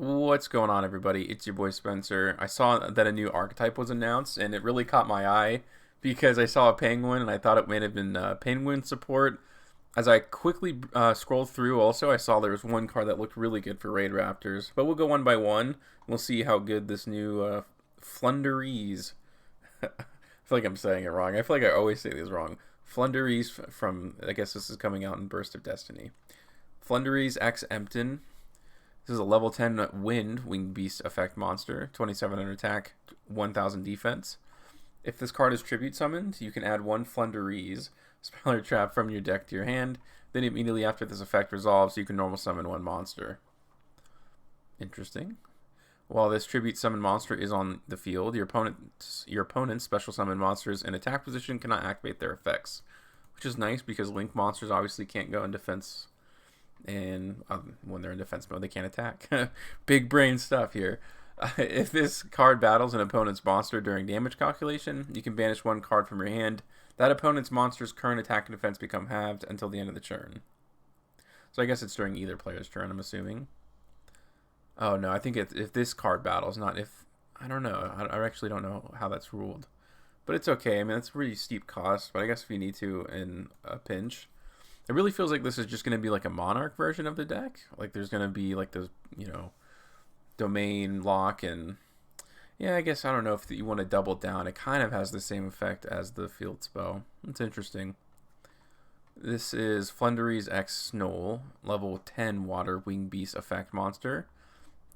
What's going on, everybody? It's your boy Spencer. I saw that a new archetype was announced, and it really caught my eye because I saw a penguin, and I thought it may have been penguin support. As I quickly scrolled through, also, I saw there was one card that looked really good for Raid Raptors. But we'll go one by one. We'll see how good this new Flundereeze. I feel like I'm saying it wrong. I feel like I always say these wrong. Flundereeze from, I guess this is coming out in Burst of Destiny. Flundereeze X Empton. This is a level 10 Wind Winged Beast effect monster, 2700 attack, 1000 defense. If this card is tribute summoned, you can add one Flundereeze spell or trap from your deck to your hand. Then immediately after this effect resolves, you can normal summon one monster. Interesting. While this tribute summon monster is on the field, your opponent's special summon monsters in attack position cannot activate their effects, which is nice because link monsters obviously can't go in defense. And when they're in defense mode, they can't attack. Big brain stuff here. If this card battles an opponent's monster during damage calculation, you can banish one card from your hand. That opponent's monster's current attack and defense become halved until the end of the turn. So I guess it's during either player's turn, I'm assuming. Oh, no, I think if this card battles, not if... I don't know. I actually don't know how that's ruled. But it's okay. I mean, it's a pretty steep cost, but I guess if you need to in a pinch... It really feels like this is just going to be like a Monarch version of the deck. Like there's going to be like those, domain lock and... Yeah, I guess I don't know if you want to double down. It kind of has the same effect as the field spell. It's interesting. This is Flundereeze X Snowl, level 10 Water Wing Beast effect monster.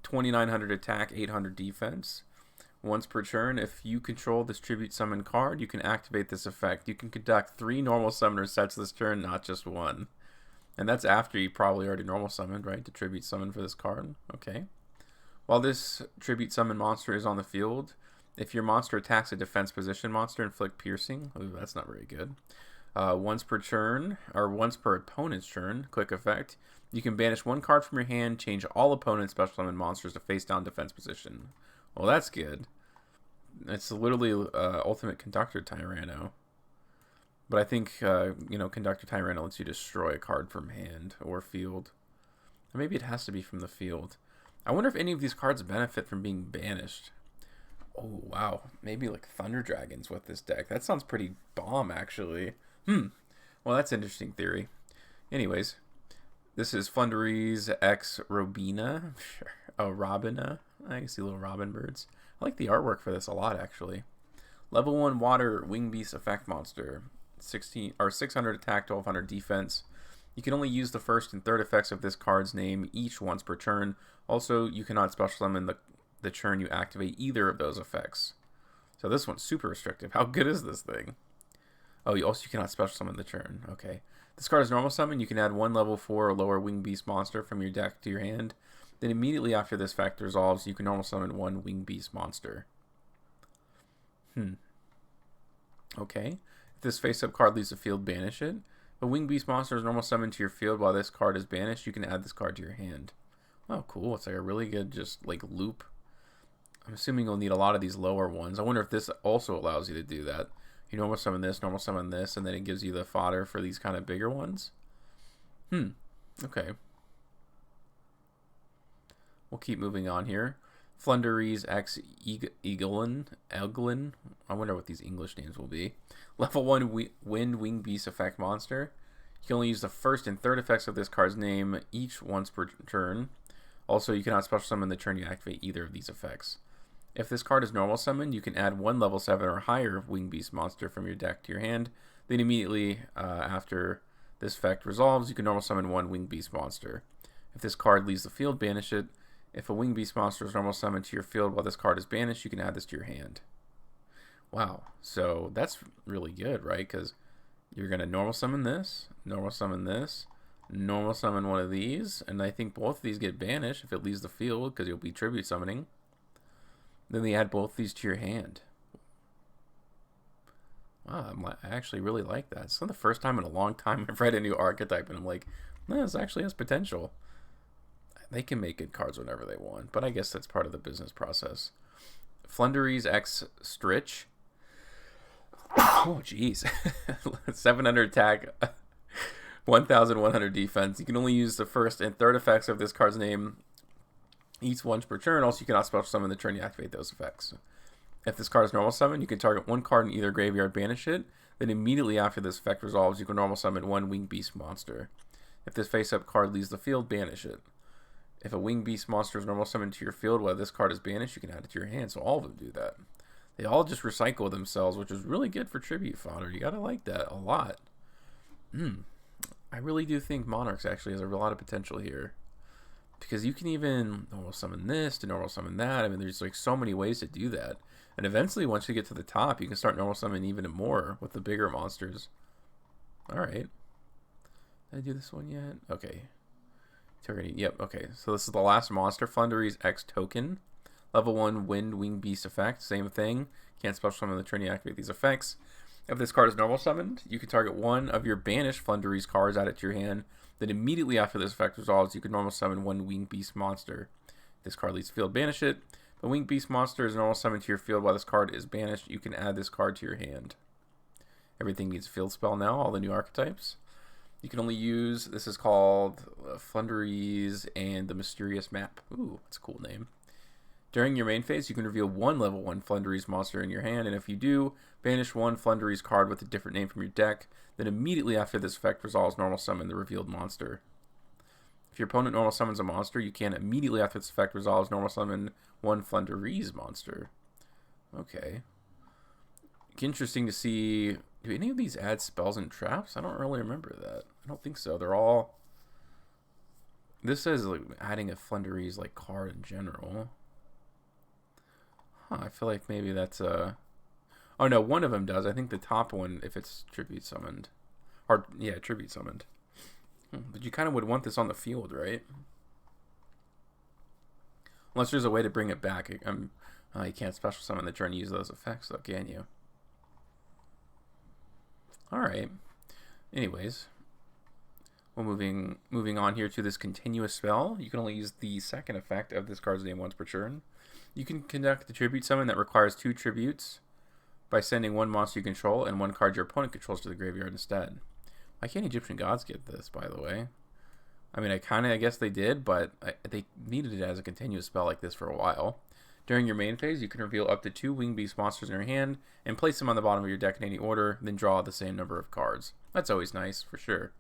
2900 attack, 800 defense. Once per turn, if you control this tribute summon card, you can activate this effect. You can conduct 3 normal summoner sets this turn, not just one. And that's after you probably already normal summoned, right? To tribute summon for this card. Okay. While this tribute summon monster is on the field, if your monster attacks a defense position monster, inflict piercing. Ooh, that's not very good. Once per turn, or once per opponent's turn, quick effect, you can banish one card from your hand, change all opponent special summon monsters to face down defense position. Well, that's good. It's literally Ultimate Conductor Tyranno. But I think, Conductor Tyranno lets you destroy a card from hand or field. Or maybe it has to be from the field. I wonder if any of these cards benefit from being banished. Oh, wow. Maybe like Thunder Dragons with this deck. That sounds pretty bomb, actually. Well, that's an interesting theory. Anyways, this is Flundereeze X Robina. Sure. Oh, Robina. I can see little robin birds. I like the artwork for this a lot, actually. Level 1 Water Wing Beast effect monster. 600 attack, 1200 defense. You can only use the first and third effects of this card's name each once per turn. Also, you cannot special summon the turn you activate either of those effects. So this one's super restrictive. How good is this thing? Oh, you cannot special summon the turn. Okay. This card is normal summon. You can add one level 4 or lower Wing Beast monster from your deck to your hand. Then immediately after this effect resolves, you can normal summon one Wing Beast monster. Okay. If this face-up card leaves the field, banish it. If a Wing Beast monster is normal summoned to your field while this card is banished, you can add this card to your hand. Oh, cool. It's like a really good just like loop. I'm assuming you'll need a lot of these lower ones. I wonder if this also allows you to do that. You normal summon this, and then it gives you the fodder for these kind of bigger ones. Okay. We'll keep moving on here. Flundereeze X Eglin. I wonder what these English names will be. Level 1 Wind Wing Beast effect monster. You can only use the first and third effects of this card's name each once per turn. Also, you cannot special summon the turn you activate either of these effects. If this card is normal summoned, you can add one level 7 or higher Wing Beast monster from your deck to your hand. Then immediately after this effect resolves, you can normal summon one Wing Beast monster. If this card leaves the field, banish it. If a Wing Beast monster is normal summoned to your field while this card is banished, you can add this to your hand. Wow, so that's really good, right? Because you're going to normal summon this, normal summon this, normal summon one of these, and I think both of these get banished if it leaves the field because you'll be tribute summoning. Then they add both these to your hand. Wow, I actually really like that. It's not the first time in a long time I've read a new archetype, and I'm like, this actually has potential. They can make good cards whenever they want, but I guess that's part of the business process. Flundereeze X Stritch. Oh, jeez. 700 attack, 1100 defense. You can only use the first and third effects of this card's name Each once per turn. Also, you cannot special summon the turn you activate those effects. If this card is normal summon, you can target one card in either graveyard, banish it. Then immediately after this effect resolves, you can normal summon one winged beast monster. If this face-up card leaves the field, banish it. If a winged beast monster is normal summoned to your field while this card is banished, you can add it to your hand. So all of them do that. They all just recycle themselves, which is really good for tribute fodder. You gotta like that a lot. I really do think Monarchs actually has a lot of potential here. Because you can even normal summon this to normal summon that. I mean, there's like so many ways to do that. And eventually, once you get to the top, you can start normal summoning even more with the bigger monsters. Alright. Did I do this one yet? Okay. Yep, okay. So this is the last monster, Flundereeze X token. Level 1 Wind Wing Beast effect. Same thing. Can't special summon the turn you activate these effects. If this card is normal summoned, you can target one of your banished Flundereeze cards, add it to your hand. Then immediately after this effect resolves, you can normal summon one Winged Beast monster. If this card leaves field, banish it. If a Winged Beast monster is normal summoned to your field while this card is banished, you can add this card to your hand. Everything needs a field spell now, all the new archetypes. You can only use, this is called Flundereeze and the Mysterious Map. Ooh, that's a cool name. During your main phase, you can reveal one level 1 Flundereeze monster in your hand, and if you do, banish one Flundereeze card with a different name from your deck. Then immediately after this effect resolves, normal summon the revealed monster. If your opponent normal summons a monster, you can immediately after this effect resolves, normal summon one Flundereeze monster. Okay. Interesting to see. Do any of these add spells and traps? I don't really remember that. I don't think so. They're all... This says like adding a Flundereeze like card in general. Huh, I feel like maybe that's a... Oh no, one of them does. I think the top one, if it's tribute summoned. Or, yeah, tribute summoned. But you kind of would want this on the field, right? Unless there's a way to bring it back. You can't special summon the turn and use those effects, though, can you? Alright. Anyways. Well, moving on here to this continuous spell. You can only use the second effect of this card's name once per turn. You can conduct the tribute summon that requires 2 tributes by sending one monster you control and one card your opponent controls to the graveyard instead. Why can't Egyptian gods get this, by the way? I mean, I guess they did, but they needed it as a continuous spell like this for a while. During your main phase, you can reveal up to 2 Winged Beast monsters in your hand and place them on the bottom of your deck in any order, then draw the same number of cards. That's always nice, for sure.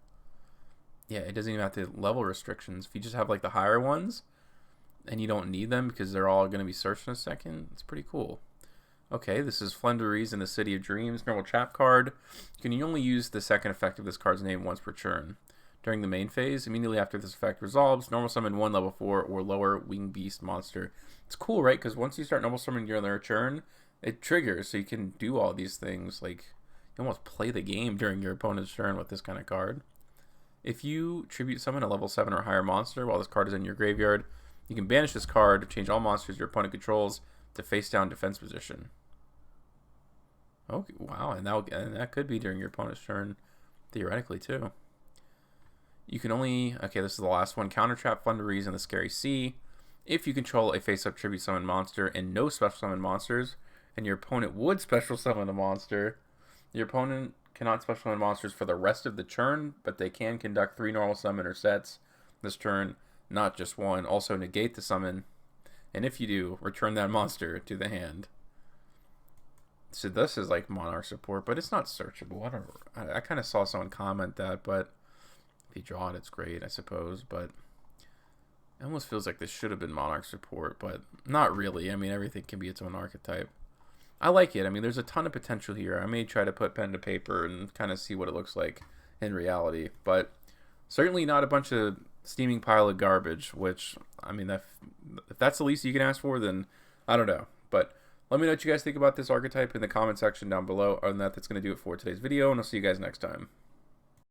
Yeah, it doesn't even have to level restrictions. If you just have like the higher ones, and you don't need them because they're all going to be searched in a second, it's pretty cool. Okay, this is Flundereeze in the City of Dreams, normal trap card. You can only use the second effect of this card's name once per turn. During the main phase, immediately after this effect resolves, normal summon one level 4 or lower Winged Beast monster. It's cool, right? Because once you start normal summoning during their turn, it triggers, so you can do all these things. Like, you almost play the game during your opponent's turn with this kind of card. If you tribute summon a level 7 or higher monster while this card is in your graveyard, you can banish this card to change all monsters your opponent controls to face down defense position. Okay, wow, and that could be during your opponent's turn, theoretically, too. You can only... Okay, this is the last one. Counter trap Flundereeze in the Scary Sea. If you control a face-up tribute summon monster and no special summon monsters, and your opponent would special summon a monster, your opponent cannot special summon monsters for the rest of the turn, but they can conduct 3 normal summoner sets this turn, not just one. Also negate the summon, and if you do, return that monster to the hand. So this is like Monarch support, but it's not searchable. I kind of saw someone comment that, but if you draw it, it's great, I suppose. But it almost feels like this should have been Monarch support, but not really. I mean, everything can be its own archetype. I like it. I mean, there's a ton of potential here. I may try to put pen to paper and kind of see what it looks like in reality, but certainly not a bunch of steaming pile of garbage, which, I mean, if that's the least you can ask for, then I don't know. But let me know what you guys think about this archetype in the comment section down below. Other than that, that's going to do it for today's video, and I'll see you guys next time.